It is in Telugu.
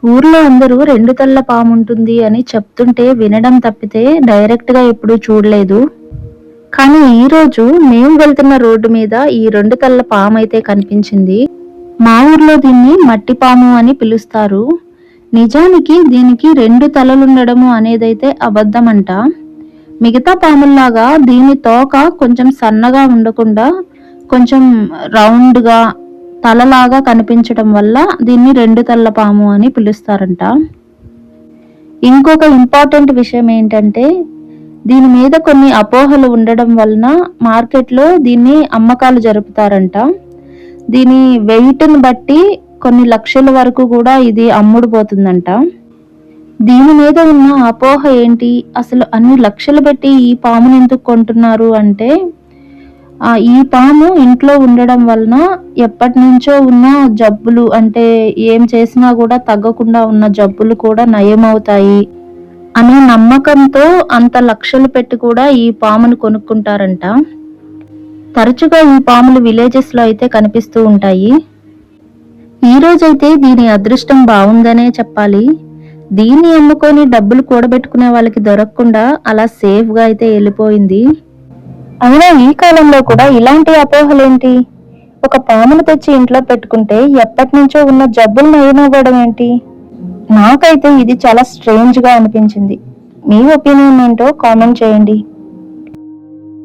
ఊర్లో అందరూ రెండు తలల పాము ఉంటుంది అని చెప్తుంటే వినడం తప్పితే డైరెక్ట్‌గా ఎప్పుడూ చూడలేదు. కానీ ఈరోజు మేము వెళ్తున్న రోడ్డు మీద ఈ రెండు తలల పామైతే కనిపించింది. మా ఊర్లో దీన్ని మట్టి పాము అని పిలుస్తారు. నిజానికి దీనికి రెండు తలలుండడము అనేదైతే అబద్ధమంట. మిగతా పాముల్లాగా దీని తోక కొంచెం సన్నగా ఉండకుండా కొంచెం రౌండ్‌గా తలలాగా కనిపించడం వల్ల దీన్ని రెండు తలల పాము అని పిలుస్తారంట. ఇంకొక ఇంపార్టెంట్ విషయం ఏంటంటే దీని మీద కొన్ని అపోహలు ఉండడం వలన మార్కెట్‌లో దీన్ని అమ్మకాలు జరుపుతారంట. దీని వెయిట్‌ని బట్టి కొన్ని లక్షల వరకు కూడా ఇది అమ్ముడుపోతుందంట. దీని మీద ఉన్న అపోహ ఏంటి? అసలు అన్ని లక్షలు పెట్టి ఈ పాముని ఎందుకు కొంటున్నారు అంటే ఈ పాము ఇంట్లో ఉండడం వలన ఎప్పటినుంచో ఉన్న జబ్బులు అంటే ఏం చేసినా కూడా తగ్గకుండా ఉన్న జబ్బులు కూడా నయమవుతాయి అనే నమ్మకంతో అంత లక్షలు పెట్టి కూడా ఈ పామును కొనుక్కుంటారంట. తరచుగా ఈ పాములు విలేజెస్‌లో అయితే కనిపిస్తూ ఉంటాయి. ఈరోజైతే దీని అదృష్టం బావుందనే చెప్పాలి. దీన్ని అమ్ముకొని డబ్బులు కూడబెట్టుకునే వాళ్ళకి దొరకకుండా అలా సేఫ్‌గా అయితే వెళ్ళిపోయింది. అయినా ఈ కాలంలో కూడా ఇలాంటి అపోహలేంటి? ఒక పామును తెచ్చి ఇంట్లో పెట్టుకుంటే ఎప్పటినుంచో ఉన్న జబ్బులు నయమవ్వడం ఏంటి? నాకైతే ఇది చాలా స్ట్రేంజ్‌గా అనిపించింది. మీ ఒపీనియన్ ఏంటో కామెంట్ చేయండి.